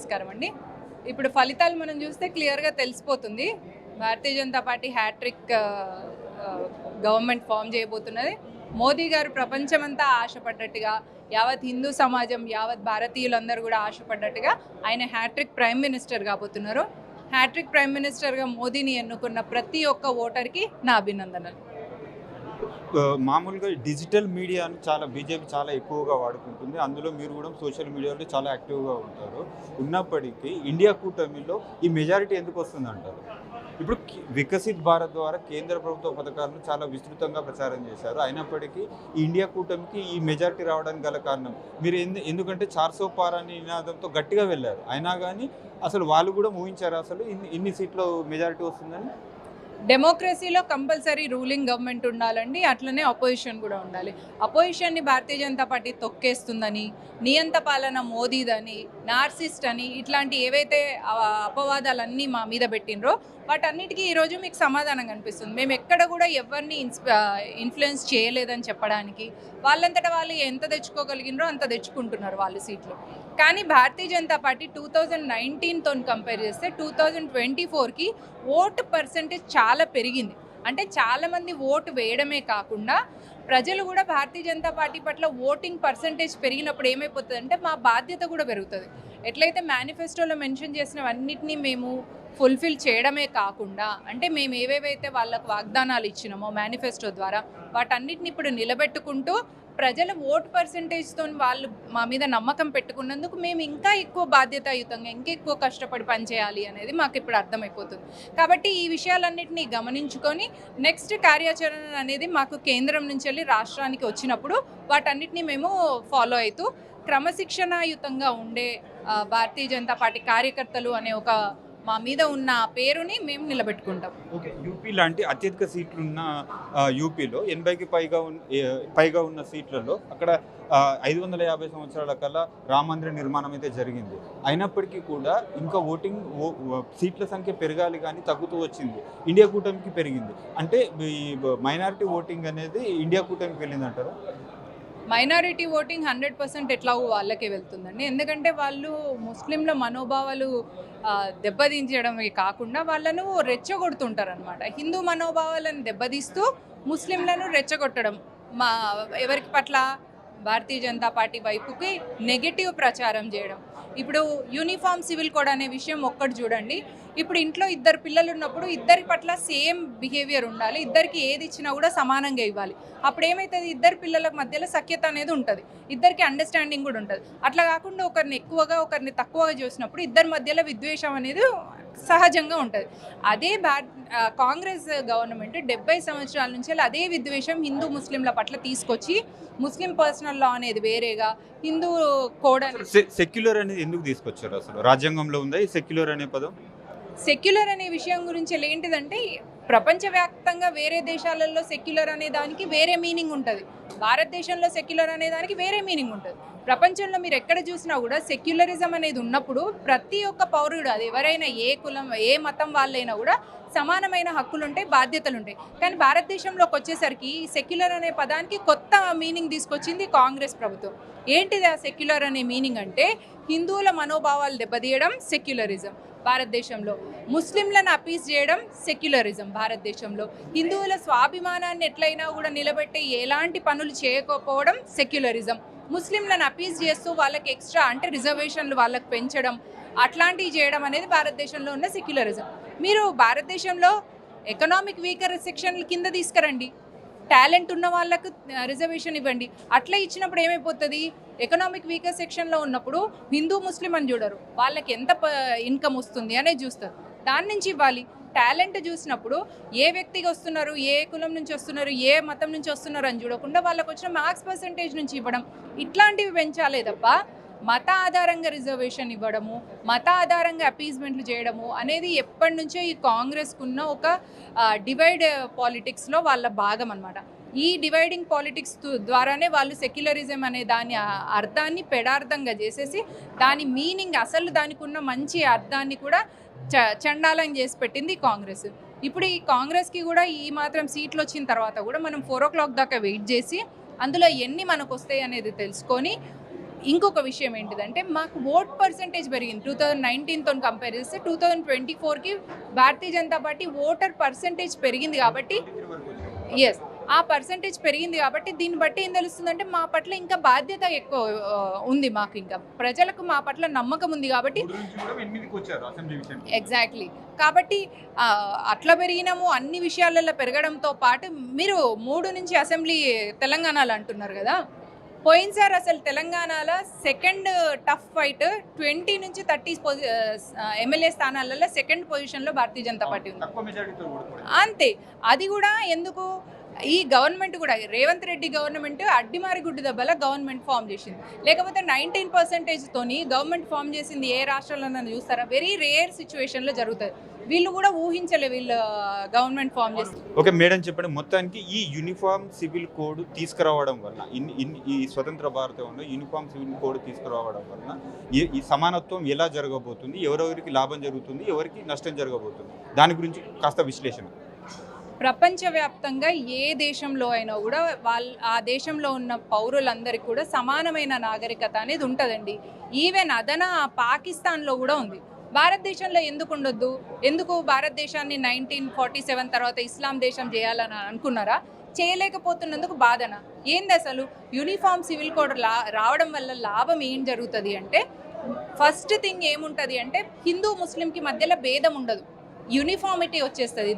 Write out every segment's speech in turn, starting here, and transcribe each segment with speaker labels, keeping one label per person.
Speaker 1: నమస్కారం అండి. ఇప్పుడు ఫలితాలు మనం చూస్తే క్లియర్గా తెలిసిపోతుంది. Bharatiya Janata party hat-trick government form చేయబోతున్నది. మోదీ గారు ప్రపంచమంతా ఆశపడ్డట్టుగా, యావత్ హిందూ సమాజం, యావత్ భారతీయులందరూ కూడా ఆశపడ్డట్టుగా ఆయన హ్యాట్రిక్ ప్రైమ్ మినిస్టర్ కాబోతున్నారు. హ్యాట్రిక్ ప్రైమ్ మినిస్టర్గా మోదీని ఎన్నుకున్న ప్రతి ఒక్క ఓటర్కి నా అభినందనలు.
Speaker 2: మామూలుగా డిజిటల్ మీడియాను బీజేపీ చాలా ఎక్కువగా వాడుకుంటుంది. అందులో మీరు కూడా సోషల్ మీడియాలో చాలా యాక్టివ్గా ఉంటారు. ఉన్నప్పటికీ ఇండియా కూటమిలో ఈ మెజారిటీ ఎందుకు వస్తుంది అంటారు? ఇప్పుడు వికసిత్ భారత్ ద్వారా కేంద్ర ప్రభుత్వ పథకాలను చాలా విస్తృతంగా ప్రచారం చేశారు. అయినప్పటికీ ఈ ఇండియా కూటమికి ఈ మెజారిటీ రావడానికి గల కారణం మీరు ఎందుకంటే 400 పార్ అనే నినాదంతో గట్టిగా వెళ్ళారు. అయినా కానీ అసలు వాళ్ళు కూడా ఊహించారు అసలు ఇన్ని సీట్లు మెజారిటీ వస్తుందని?
Speaker 1: డెమోక్రసీలో కంపల్సరీ రూలింగ్ గవర్నమెంట్ ఉండాలండి, అట్లనే అపోజిషన్ కూడా ఉండాలి. అపోజిషన్ని భారతీయ జనతా పార్టీ తొక్కేస్తుందని, నియంత పాలన మోదీదని, నార్సిస్ట్ అని ఇట్లాంటి ఏవైతే అపవాదాలన్నీ మా మీద పెట్టినరో వాటన్నిటికీ ఈరోజు మీకు సమాధానం కనిపిస్తుంది. మేము ఎక్కడ కూడా ఎవరిని ఇన్ఫ్లుయెన్స్ చేయలేదని చెప్పడానికి, వాళ్ళంతటా వాళ్ళు ఎంత తెచ్చుకోగలిగినరో అంత తెచ్చుకుంటున్నారు వాళ్ళు సీట్లు. కానీ భారతీయ జనతా పార్టీ 2019తో కంపేర్ చేస్తే 2024కి ఓటు పర్సెంటేజ్ చాలా పెరిగింది. అంటే చాలామంది ఓటు వేయడమే కాకుండా ప్రజలు కూడా భారతీయ జనతా పార్టీ పట్ల ఓటింగ్ పర్సెంటేజ్ పెరిగినప్పుడు ఏమైపోతుంది అంటే మా బాధ్యత కూడా పెరుగుతుంది. ఎట్లయితే మేనిఫెస్టోలో మెన్షన్ చేసినవన్నిటినీ మేము ఫుల్ఫిల్ చేయడమే కాకుండా, అంటే మేము ఏవేవైతే వాళ్ళకు వాగ్దానాలు ఇచ్చినామో మేనిఫెస్టో ద్వారా వాటన్నిటిని ఇప్పుడు నిలబెట్టుకుంటూ ప్రజల ఓటు పర్సెంటేజ్తో వాళ్ళు మా మీద నమ్మకం పెట్టుకున్నందుకు మేము ఇంకా ఎక్కువ బాధ్యతాయుతంగా ఇంకా ఎక్కువ కష్టపడి పనిచేయాలి అనేది మాకు ఇప్పుడు అర్థమైపోతుంది. కాబట్టి ఈ విషయాలన్నింటినీ గమనించుకొని నెక్స్ట్ కార్యాచరణ అనేది మాకు కేంద్రం నుంచి వెళ్ళి రాష్ట్రానికి వచ్చినప్పుడు వాటన్నిటినీ మేము ఫాలో అవుతూ క్రమశిక్షణాయుతంగా ఉండే భారతీయ జనతా పార్టీ కార్యకర్తలు అనే ఒక మా మీద ఉన్న పేరుని మేము నిలబెట్టుకుంటాం.
Speaker 2: ఓకే, యూపీ లాంటి అత్యధిక సీట్లున్న యూపీలో 80కి పైగా ఉన్న సీట్లలో అక్కడ 550 సంవత్సరాల కల్లా రామ మందిర నిర్మాణం అయితే జరిగింది. అయినప్పటికీ కూడా ఇంకా సీట్ల సంఖ్య పెరగాలి కానీ తగ్గుతూ వచ్చింది. ఇండియా కూటమికి పెరిగింది. అంటే ఈ మైనారిటీ ఓటింగ్ అనేది ఇండియా కూటమికి వెళ్ళిందంటారు?
Speaker 1: మైనారిటీ ఓటింగ్ 100% ఎట్లాగో వాళ్ళకే వెళ్తుందండి. ఎందుకంటే వాళ్ళు ముస్లింల మనోభావాలు దెబ్బతీయించడమే కాకుండా వాళ్ళను రెచ్చగొడుతుంటారు అనమాట. హిందూ మనోభావాలను దెబ్బతీస్తూ ముస్లింలను రెచ్చగొట్టడం, ఎవరికి పట్ల భారతీయ జనతా పార్టీ వైపుకి నెగటివ్ ప్రచారం చేయడం. ఇప్పుడు యూనిఫామ్ సివిల్ కోడ్ అనే విషయం ఒక్కటి చూడండి. ఇప్పుడు ఇంట్లో 2 పిల్లలు ఉన్నప్పుడు ఇద్దరి పట్ల సేమ్ బిహేవియర్ ఉండాలి, ఇద్దరికి ఏది ఇచ్చినా కూడా సమానంగా ఇవ్వాలి. అప్పుడు ఏమవుతుంది, 2 పిల్లల మధ్యలో సఖ్యత అనేది ఉంటుంది, ఇద్దరికి అండర్స్టాండింగ్ కూడా ఉంటుంది. అట్లా కాకుండా ఒకరిని ఎక్కువగా ఒకరిని తక్కువగా చూసినప్పుడు ఇద్దరి మధ్యలో విద్వేషం అనేది సహజంగా ఉంటుంది. అదే కాంగ్రెస్ గవర్నమెంట్ 70 సంవత్సరాల నుంచి అదే విద్వేషం హిందూ ముస్లింల పట్ల తీసుకొచ్చి ముస్లిం పర్సనల్ లా అనేది వేరేగా, హిందూ కోడ్
Speaker 2: సెక్యులర్ అనేది ఎందుకు తీసుకొచ్చారు? అసలు రాజ్యాంగంలో ఉందా ఈ సెక్యులర్ అనే పదం?
Speaker 1: సెక్యులర్ అనే విషయం గురించి ఏంటిదంటే ప్రపంచవ్యాప్తంగా వేరే దేశాలలో సెక్యులర్ అనే దానికి వేరే మీనింగ్ ఉంటుంది, భారతదేశంలో సెక్యులర్ అనే దానికి వేరే మీనింగ్ ఉంటుంది. ప్రపంచంలో మీరు ఎక్కడ చూసినా కూడా సెక్యులరిజం అనేది ఉన్నప్పుడు ప్రతి ఒక్క పౌరుడు, అది ఎవరైనా ఏ కులం ఏ మతం వాళ్ళైనా కూడా సమానమైన హక్కులు ఉంటాయి, బాధ్యతలు ఉంటాయి. కానీ భారతదేశంలోకి వచ్చేసరికి సెక్యులర్ అనే పదానికి కొత్త మీనింగ్ తీసుకొచ్చింది కాంగ్రెస్ ప్రభుత్వం. ఏంటిది ఆ సెక్యులర్ అనే మీనింగ్ అంటే హిందువుల మనోభావాలు దెబ్బతీయడం సెక్యులరిజం భారతదేశంలో, ముస్లింలను అపీస్ చేయడం సెక్యులరిజం భారతదేశంలో, హిందువుల స్వాభిమానాన్ని ఎట్లయినా కూడా నిలబెట్టి ఎలాంటి పనులు చేయకపోవడం సెక్యులరిజం, ముస్లింలను అపీస్ చేస్తూ వాళ్ళకి ఎక్స్ట్రా అంటే రిజర్వేషన్లు వాళ్ళకి పెంచడం అట్లాంటివి చేయడం అనేది భారతదేశంలో ఉన్న సెక్యులరిజం. మీరు భారతదేశంలో ఎకనామిక్ వీకర్ సెక్షన్ల కింద తీసుకురండి, టాలెంట్ ఉన్న వాళ్ళకు రిజర్వేషన్ ఇవ్వండి. అట్లా ఇచ్చినప్పుడు ఏమైపోతుంది, ఎకనామిక్ వీకర్ సెక్షన్లో ఉన్నప్పుడు హిందూ ముస్లిం అని చూడరు, వాళ్ళకి ఎంత ఇన్కమ్ వస్తుంది అనేది చూస్తారు, దాని నుంచి ఇవ్వాలి. టాలెంట్ చూసినప్పుడు ఏ వ్యక్తికి వస్తున్నారు, ఏ కులం నుంచి వస్తున్నారు, ఏ మతం నుంచి వస్తున్నారు అని చూడకుండా వాళ్ళకు వచ్చిన మార్క్స్ పర్సంటేజ్ నుంచి ఇవ్వడం, ఇట్లాంటివి పెంచాలే తప్ప మత ఆధారంగా రిజర్వేషన్ ఇవ్వడము, మత ఆధారంగా అపీజ్మెంట్లు చేయడము అనేది ఎప్పటి నుంచో ఈ కాంగ్రెస్కున్న ఒక డివైడ్ పాలిటిక్స్లో వాళ్ళ భాగం అనమాట. ఈ డివైడింగ్ పాలిటిక్స్ ద్వారానే వాళ్ళు సెక్యులరిజం అనే దాని అర్థాన్ని పెడార్థంగా చేసేసి దాని మీనింగ్ అసలు దానికి ఉన్న మంచి అర్థాన్ని కూడా చండాలం చేసి పెట్టింది కాంగ్రెస్. ఇప్పుడు ఈ కాంగ్రెస్కి కూడా ఈ మాత్రం సీట్లు వచ్చిన తర్వాత కూడా మనం 4 o'clock దాకా వెయిట్ చేసి అందులో ఎన్ని మనకు వస్తాయి అనేది తెలుసుకొని ఇంకొక విషయం ఏంటిదంటే మాకు ఓట్ పర్సంటేజ్ పెరిగింది 2019తో కంపేర్ చేస్తే 2024కి భారతీయ జనతా పార్టీ ఓటర్ పర్సంటేజ్ పెరిగింది కాబట్టి ఎస్ ఆ పర్సంటేజ్ పెరిగింది కాబట్టి దీన్ని బట్టి ఏం తెలుస్తుందంటే మా పట్ల ఇంకా బాధ్యత ఎక్కువ ఉంది, మాకు ఇంకా ప్రజలకు మా పట్ల నమ్మకం ఉంది కాబట్టి ఎగ్జాక్ట్లీ. కాబట్టి అట్లా పెరిగినాము, అన్ని విషయాలలో పెరగడంతో పాటు మీరు 3 నుంచి అసెంబ్లీ తెలంగాణలో అంటున్నారు కదా, పోయినసారి అసలు తెలంగాణలో సెకండ్ టఫ్ ఫైట్ 20 నుంచి 30 ఎమ్మెల్యే స్థానాలలో సెకండ్ పొజిషన్లో భారతీయ జనతా పార్టీ ఉంది. అంతే, అది కూడా ఎందుకు ఈ గవర్నమెంట్ కూడా రేవంత్ రెడ్డి గవర్నమెంట్ అడ్డిమారి గుడ్డి దెబ్బల గవర్నమెంట్ ఫామ్ చేసింది, లేకపోతే 19%తోని గవర్నమెంట్ ఫామ్ చేసింది ఏ రాష్ట్రాల్లో చూస్తారా? వెరీ రేర్ సిచ్యువేషన్లో జరుగుతుంది. వీళ్ళు కూడా ఊహించలే వీళ్ళు గవర్నమెంట్ ఫామ్ చేస్తుంది.
Speaker 2: ఓకే మేడం, చెప్పండి, మొత్తానికి ఈ యూనిఫామ్ సివిల్ కోడ్ తీసుకురావడం వల్ల ఈ స్వతంత్ర భారతంలో యూనిఫామ్ సివిల్ కోడ్ తీసుకురావడం వల్ల ఈ సమానత్వం ఎలా జరగబోతుంది, ఎవరెవరికి లాభం జరుగుతుంది, ఎవరికి నష్టం జరగబోతుంది, దాని గురించి కాస్త విశ్లేషణ.
Speaker 1: ప్రపంచవ్యాప్తంగా ఏ దేశంలో అయినా కూడా ఆ దేశంలో ఉన్న పౌరులందరికీ కూడా సమానమైన నాగరికత అనేది ఉంటుందండి. ఈవెన్ పాకిస్తాన్లో కూడా ఉంది. భారతదేశంలో ఎందుకు ఉండొద్దు? ఎందుకు భారతదేశాన్ని 1947 తర్వాత ఇస్లాం దేశం చేయాలని అనుకున్నారా? చేయలేకపోతున్నందుకు బాధన ఏంది? అసలు యూనిఫామ్ సివిల్ కోడ్ రావడం వల్ల లాభం ఏం జరుగుతుంది అంటే, ఫస్ట్ థింగ్ ఏముంటుంది అంటే హిందూ ముస్లింకి మధ్యలో భేదం ఉండదు, యూనిఫామిటీ వచ్చేస్తుంది.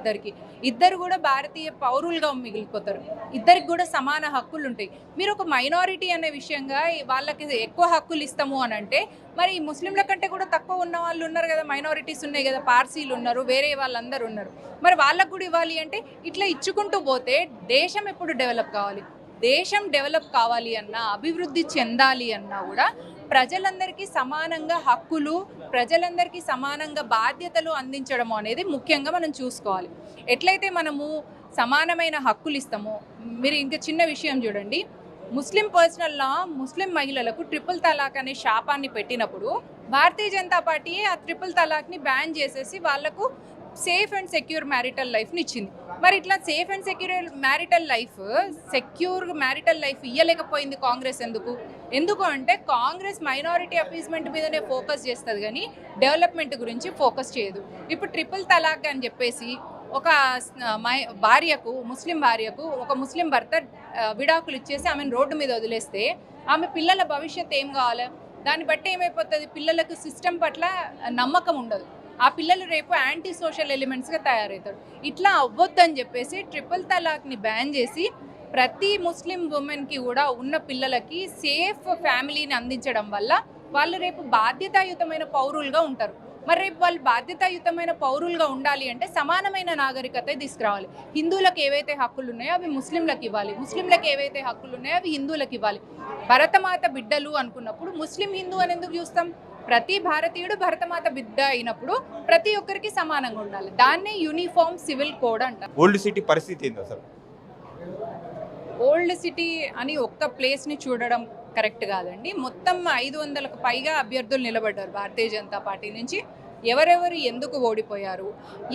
Speaker 1: ఇద్దరు కూడా భారతీయ పౌరులుగా మిగిలిపోతారు, ఇద్దరికి కూడా సమాన హక్కులు ఉంటాయి. మీరు ఒక మైనారిటీ అనే విషయంగా వాళ్ళకి ఎక్కువ హక్కులు ఇస్తాము అని అంటే, మరి ముస్లింల కంటే కూడా తక్కువ ఉన్న వాళ్ళు ఉన్నారు కదా, మైనారిటీస్ ఉన్నాయి కదా, పార్సీలు ఉన్నారు, వేరే వాళ్ళందరూ ఉన్నారు, మరి వాళ్ళకు కూడా ఇవ్వాలి అంటే ఇట్లా ఇచ్చుకుంటూ పోతే దేశం ఎప్పుడు డెవలప్ కావాలి? దేశం డెవలప్ కావాలి అన్నా, అభివృద్ధి చెందాలి అన్నా కూడా ప్రజలందరికీ సమానంగా హక్కులు, ప్రజలందరికీ సమానంగా బాధ్యతలు అందించడం అనేది ముఖ్యంగా మనం చూసుకోవాలి. ఎట్లయితే మనము సమానమైన హక్కులు ఇస్తామో, మీరు ఇంకా చిన్న విషయం చూడండి, ముస్లిం పర్సనల్ లా ముస్లిం మహిళలకు ట్రిపుల్ తలాక్ అనే శాపాన్ని పెట్టినప్పుడు భారతీయ జనతా పార్టీ ఆ ట్రిపుల్ తలాక్ని బ్యాన్ చేసేసి వాళ్లకు సేఫ్ అండ్ సెక్యూర్ మ్యారిటల్ లైఫ్ని ఇచ్చింది. మరి ఇట్లా safe and secure marital life ఇయ్యలేకపోయింది కాంగ్రెస్. ఎందుకు అంటే కాంగ్రెస్ మైనారిటీ అపీస్మెంట్ మీదనే ఫోకస్ చేస్తుంది కానీ డెవలప్మెంట్ గురించి ఫోకస్ చేయదు. ఇప్పుడు ట్రిపుల్ తలాక్ అని చెప్పేసి ఒక ముస్లిం భార్యకు ఒక ముస్లిం భర్త విడాకులు ఇచ్చేసి ఆమెను రోడ్డు మీద వదిలేస్తే ఆమె పిల్లల భవిష్యత్తు ఏం కావాలి? దాన్ని బట్టి ఏమైపోతుంది, పిల్లలకు సిస్టమ్ పట్ల నమ్మకం ఉండదు, ఆ పిల్లలు రేపు యాంటీ సోషల్ ఎలిమెంట్స్గా తయారవుతారు. ఇట్లా అవ్వొద్దని చెప్పేసి ట్రిపుల్ తలాక్ని బ్యాన్ చేసి ప్రతి ముస్లిం ఉమెన్కి కూడా ఉన్న పిల్లలకి సేఫ్ ఫ్యామిలీని అందించడం వల్ల వాళ్ళు రేపు బాధ్యతాయుతమైన పౌరులుగా ఉంటారు. మరి రేపు వాళ్ళు బాధ్యతాయుతమైన పౌరులుగా ఉండాలి అంటే సమానమైన నాగరికత తీసుకురావాలి. హిందువులకు ఏవైతే హక్కులు ఉన్నాయో అవి ముస్లింలకు ఇవ్వాలి, ముస్లింలకు ఏవైతే హక్కులు ఉన్నాయో అవి హిందువులకు ఇవ్వాలి. భరతమాత బిడ్డలు అనుకున్నప్పుడు ముస్లిం హిందూ అని ఎందుకు చూస్తాం? ప్రతి భారతీయుడు భరతమాత బిడ్డ అయినప్పుడు ప్రతి ఒక్కరికి సమానంగా ఉండాలి. దాన్నే యూనిఫామ్ సివిల్ కోడ్ అంటారు.
Speaker 2: ఓల్డ్ సిటీ పరిస్థితి ఏంది అసలు?
Speaker 1: ఓల్డ్ సిటీ అని ఒక్క ప్లేస్ని చూడడం కరెక్ట్ కాదండి. మొత్తం 500కు పైగా అభ్యర్థులు నిలబడ్డారు భారతీయ జనతా పార్టీ నుంచి. ఎవరెవరు ఎందుకు ఓడిపోయారు,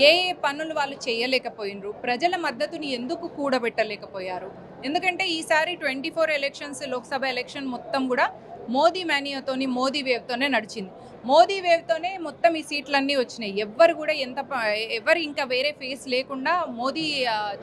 Speaker 1: ఏ పనులు వాళ్ళు చేయలేకపోయినరు, ప్రజల మద్దతుని ఎందుకు కూడబెట్టలేకపోయారు? ఎందుకంటే ఈసారి 24 ఎలక్షన్స్, లోక్సభ ఎలక్షన్ మొత్తం కూడా మోదీ మేనియాతోని, మోదీ వేవ్తోనే నడిచింది. మోదీ వేవ్తోనే మొత్తం ఈ సీట్లన్నీ వచ్చినాయి. ఎవరు ఇంకా వేరే ఫేస్ లేకుండా మోదీ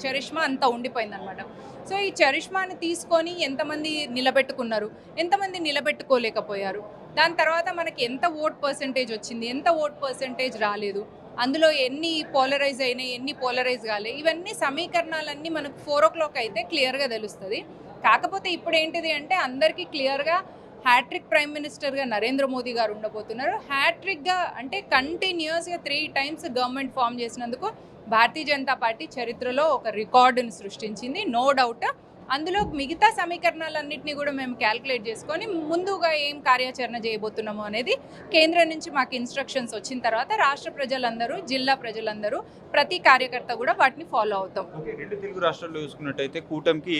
Speaker 1: చరిష్మా అంతా ఉండిపోయిందనమాట. సో ఈ చరిష్మాని తీసుకొని ఎంతమంది నిలబెట్టుకున్నారు, ఎంతమంది నిలబెట్టుకోలేకపోయారు, దాని తర్వాత మనకి ఎంత ఓట్ పర్సంటేజ్ వచ్చింది, ఎంత ఓట్ పర్సంటేజ్ రాలేదు, అందులో ఎన్ని పోలరైజ్ అయినాయి, ఎన్ని పోలరైజ్ కాలేదు, ఇవన్నీ సమీకరణాలన్నీ మనకు 4 o'clock అయితే క్లియర్గా తెలుస్తుంది. కాకపోతే ఇప్పుడు ఏంటిది అంటే అందరికీ క్లియర్గా హ్యాట్రిక్ ప్రైమ్ మినిస్టర్గా నరేంద్ర మోదీ గారు ఉండబోతున్నారు. హ్యాట్రిక్గా అంటే కంటిన్యూస్గా 3 times గవర్నమెంట్ ఫామ్ చేసినందుకు భారతీయ జనతా పార్టీ చరిత్రలో ఒక రికార్డును సృష్టించింది, నో డౌట్. అందులో మిగతా సమీకరణాలన్నింటినీ కూడా మేము క్యాల్కులేట్ చేసుకొని ముందుగా ఏం కార్యాచరణ చేయబోతున్నామో అనేది కేంద్రం నుంచి మాకు ఇన్స్ట్రక్షన్స్ వచ్చిన తర్వాత రాష్ట్ర ప్రజలందరూ, జిల్లా ప్రజలందరూ, ప్రతి కార్యకర్త కూడా వాటిని ఫాలో అవుతాం.
Speaker 2: రెండు తెలుగు రాష్ట్రాల్లో చూసుకున్నట్టయితే కూటమికి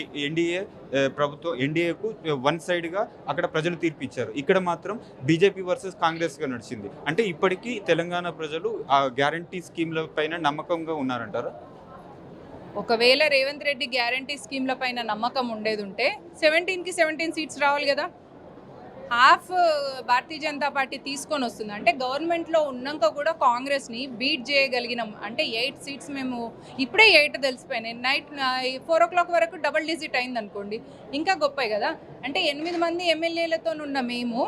Speaker 2: ఎన్డీఏకు వన్ సైడ్గా అక్కడ ప్రజలు తీర్పు ఇచ్చారు. ఇక్కడ మాత్రం బీజేపీ వర్సెస్ కాంగ్రెస్గా నడిచింది. అంటే ఇప్పటికీ తెలంగాణ ప్రజలు ఆ గ్యారంటీ స్కీమ్ల పైన నమ్మకంగా ఉన్నారంటారా?
Speaker 1: ఒకవేళ రేవంత్ రెడ్డి గ్యారంటీ స్కీమ్ల పైన నమ్మకం ఉండేది ఉంటే 17కి 17 సీట్స్ రావాలి కదా. హాఫ్ భారతీయ జనతా పార్టీ తీసుకొని వస్తుంది. అంటే గవర్నమెంట్లో ఉన్నాక కూడా కాంగ్రెస్ని బీట్ చేయగలిగినాం. అంటే 8 సీట్స్ మేము ఇప్పుడే 8 తెలిసిపోయినాయి. నైట్ 4 o'clock వరకు డబుల్ డిజిట్ అయింది అనుకోండి, ఇంకా గొప్పే కదా. అంటే 8 మంది ఎమ్మెల్యేలతో ఉన్న మేము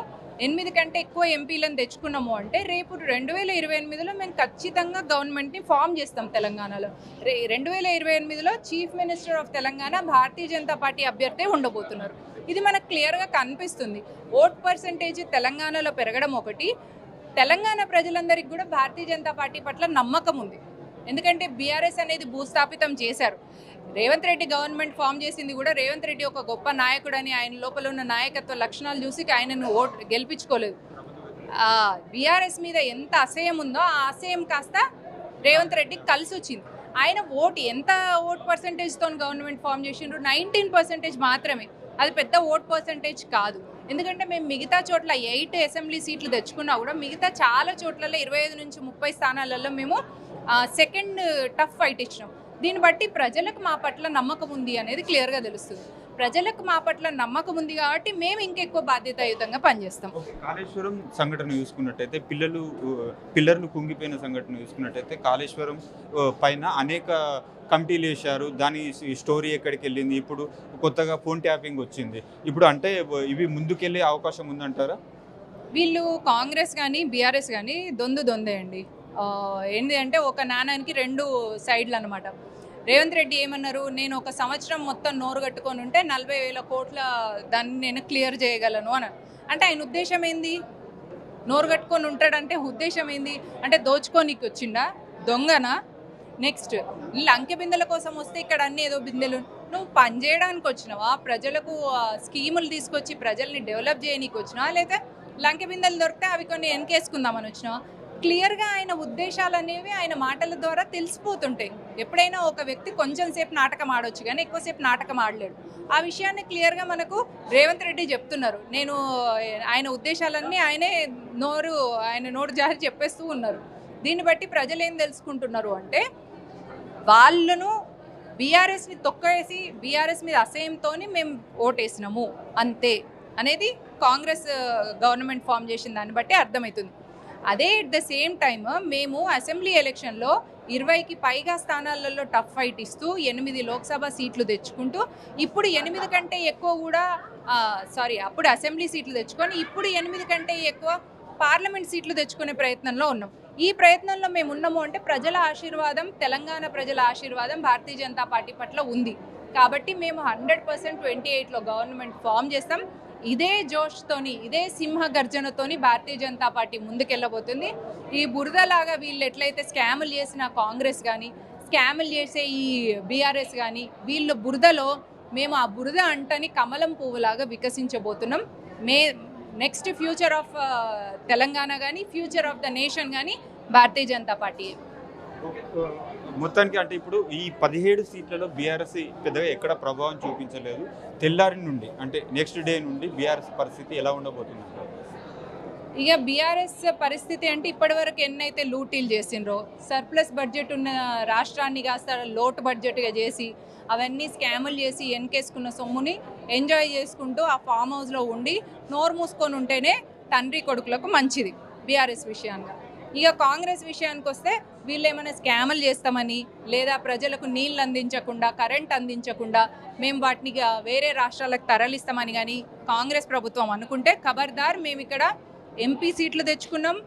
Speaker 1: 8 కంటే ఎక్కువ ఎంపీలను తెచ్చుకున్నాము అంటే రేపు 2028లో మేము ఖచ్చితంగా గవర్నమెంట్ని ఫామ్ చేస్తాం తెలంగాణలో. 2028లో chief minister of Telangana Bharatiya Janata party అభ్యర్థే ఉండబోతున్నారు. ఇది మనకు క్లియర్గా కనిపిస్తుంది. ఓట్ పర్సంటేజ్ తెలంగాణలో పెరగడం ఒకటి, తెలంగాణ ప్రజలందరికీ కూడా భారతీయ జనతా పార్టీ పట్ల నమ్మకం ఉంది. ఎందుకంటే బీఆర్ఎస్ అనేది భూస్థాపితం చేశారు. రేవంత్ రెడ్డి గవర్నమెంట్ ఫామ్ చేసింది కూడా రేవంత్ రెడ్డి ఒక గొప్ప నాయకుడని, ఆయన లోపల ఉన్న నాయకత్వ లక్షణాలు చూసి ఆయనను గెలిపించుకోలేదు. బీఆర్ఎస్ మీద ఎంత అసహ్యం ఉందో ఆ అసహ్యం కాస్త రేవంత్ రెడ్డికి కలిసి వచ్చింది. ఆయన ఎంత ఓట్ పర్సంటేజ్తో గవర్నమెంట్ ఫామ్ చేసిండ్రు? 19% మాత్రమే. అది పెద్ద ఓట్ పర్సంటేజ్ కాదు. ఎందుకంటే మేము మిగతా చోట్ల 8 అసెంబ్లీ సీట్లు తెచ్చుకున్నా కూడా మిగతా చాలా చోట్లలో 25 నుంచి 30 స్థానాలలో మేము సెకండ్ టఫ్ ఫైట్ ఇచ్చినాం. దీన్ని బట్టి ప్రజలకు మా పట్ల నమ్మకం ఉంది అనేది క్లియర్గా తెలుస్తుంది. ప్రజలకు మా పట్ల నమ్మకం ఉంది కాబట్టి మేము ఇంకెక్కువ బాధ్యతాయుతంగా పనిచేస్తాం.
Speaker 2: కాళేశ్వరం సంఘటన చూసుకున్నట్టయితే పిల్లర్లు కుంగిపోయిన సంఘటన చూసుకున్నట్టయితే కాళేశ్వరం పైన అనేక కమిటీలు వేశారు. దాని స్టోరీ ఎక్కడికి వెళ్ళింది, ఇప్పుడు కొత్తగా ఫోన్ ట్యాపింగ్ వచ్చింది. ఇప్పుడు అంటే ఇవి ముందుకెళ్ళే అవకాశం ఉందంటారా?
Speaker 1: వీళ్ళు కాంగ్రెస్ కానీ బీఆర్ఎస్ కానీ దొందే అండి. ఏంటి అంటే ఒక నాణానికి 2 సైడ్లు అనమాట. రేవంత్ రెడ్డి ఏమన్నారు, నేను ఒక సంవత్సరం మొత్తం నోరు కట్టుకొని ఉంటే 40,000 కోట్ల దాన్ని నేను క్లియర్ చేయగలను అని. అంటే ఆయన ఉద్దేశం ఏంది? నోరు కట్టుకొని ఉంటాడంటే ఉద్దేశం ఏంది? అంటే దోచుకోనికి వచ్చిండా? దొంగనా? నెక్స్ట్ లంకె బిందెల కోసం వస్తే ఇక్కడ అన్ని ఏదో బిందెలు. నువ్వు పని చేయడానికి వచ్చినావా? ప్రజలకు స్కీములు తీసుకొచ్చి ప్రజల్ని డెవలప్ చేయనీకి వచ్చినావా? లేదా లంకె బిందెలు దొరికితే అవి కొన్ని వెనకేసుకుందామని వచ్చినావా? క్లియర్గా ఆయన ఉద్దేశాలు అనేవి ఆయన మాటల ద్వారా తెలిసిపోతుంటాయి. ఎప్పుడైనా ఒక వ్యక్తి కొంచెం సేపు నాటకం ఆడొచ్చు కానీ ఎక్కువసేపు నాటకం ఆడలేడు. ఆ విషయాన్ని క్లియర్గా మనకు రేవంత్ రెడ్డి చెప్తున్నారు. ఆయన ఉద్దేశాలన్నీ ఆయన నోరు జారి చెప్పేస్తూ ఉన్నారు. దీన్ని బట్టి ప్రజలు ఏం తెలుసుకుంటున్నారు అంటే వాళ్ళను బీఆర్ఎస్ని తొక్కేసి బీఆర్ఎస్ మీద అసహ్యంతో మేము ఓటేసినాము అంతే అనేది కాంగ్రెస్ గవర్నమెంట్ ఫామ్ చేసిన దాన్ని బట్టి అర్థమవుతుంది. అదే ఎట్ ద సేమ్ టైమ్ మేము అసెంబ్లీ ఎలక్షన్లో 20కి పైగా స్థానాలలో టఫ్ ఫైట్ ఇస్తూ 8 లోక్సభ సీట్లు తెచ్చుకుంటూ ఇప్పుడు 8 కంటే ఎక్కువ కూడా అప్పుడు అసెంబ్లీ సీట్లు తెచ్చుకొని ఇప్పుడు 8 కంటే ఎక్కువ పార్లమెంట్ సీట్లు తెచ్చుకునే ప్రయత్నంలో ఉన్నాం. ఈ ప్రయత్నంలో మేము ఉన్నాము అంటే ప్రజల ఆశీర్వాదం, తెలంగాణ ప్రజల ఆశీర్వాదం భారతీయ జనతా పార్టీ పట్ల ఉంది. కాబట్టి మేము 100% 28లో గవర్నమెంట్ ఫామ్ చేస్తాం. ఇదే జోష్తోని, ఇదే సింహ గర్జనతోని భారతీయ జనతా పార్టీ ముందుకెళ్ళబోతుంది. ఈ బురదలాగా వీళ్ళు ఎట్లయితే స్కాములు చేసిన కాంగ్రెస్ కానీ, స్కాములు చేసే ఈ బీఆర్ఎస్ కానీ, వీళ్ళ బురదలో మేము ఆ బురద అంటని కమలం పువ్వులాగా వికసించబోతున్నాం. నెక్స్ట్ ఫ్యూచర్ ఆఫ్ తెలంగాణ కానీ, ఫ్యూచర్ ఆఫ్ ద నేషన్ కానీ భారతీయ జనతా పార్టీ.
Speaker 2: మొత్తానికి అంటే ఇప్పుడు ఈ 17 సీట్లలో బీఆర్ఎస్ పెద్దగా ఎక్కడ ప్రభావం చూపించలేదు. తెల్లారి నుండి అంటే నెక్స్ట్ డే నుండి బీఆర్ఎస్ పరిస్థితి ఎలా ఉండబోతుంది?
Speaker 1: ఇక బీఆర్ఎస్ పరిస్థితి అంటే ఇప్పటివరకు ఎన్నైతే లూటీలు చేసిండ్రో, సర్ప్లస్ బడ్జెట్ ఉన్న రాష్ట్రాన్ని కాస్త లోటు బడ్జెట్గా చేసి అవన్నీ స్కాములు చేసి వెనకేసుకున్న సొమ్ముని ఎంజాయ్ చేసుకుంటూ ఆ ఫామ్ హౌస్లో ఉండి నోరు మూసుకొని ఉంటేనే తండ్రి కొడుకులకు మంచిది బీఆర్ఎస్ విషయాన్ని. ఇక కాంగ్రెస్ విషయానికి వస్తే వీళ్ళు ఏమైనా స్కాములు చేస్తామని, లేదా ప్రజలకు నీళ్ళు అందించకుండా, కరెంట్ అందించకుండా మేము వాటిని వేరే రాష్ట్రాలకు తరలిస్తామని కానీ కాంగ్రెస్ ప్రభుత్వం అనుకుంటే ఖబర్దార్. మేము ఇక్కడ ఎంపీ సీట్లు తెచ్చుకున్నాం,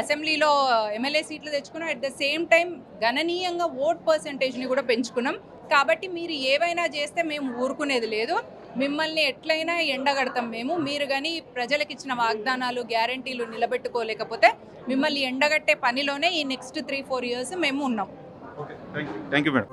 Speaker 1: అసెంబ్లీలో ఎమ్మెల్యే సీట్లు తెచ్చుకున్నాం, అట్ ద సేమ్ టైం గణనీయంగా ఓట్ పర్సంటేజ్ని కూడా పెంచుకున్నాం. కాబట్టి మీరు ఏవైనా చేస్తే మేము ఊరుకునేది లేదు. మిమ్మల్ని ఎట్లయినా ఎండగడతాం మీరు కానీ ప్రజలకు ఇచ్చిన వాగ్దానాలు, గ్యారంటీలు నిలబెట్టుకోలేకపోతే మిమ్మల్ని ఎండగట్టే పనిలోనే ఈ నెక్స్ట్ 3-4 years మేము ఉన్నాం.
Speaker 2: Thank you madam.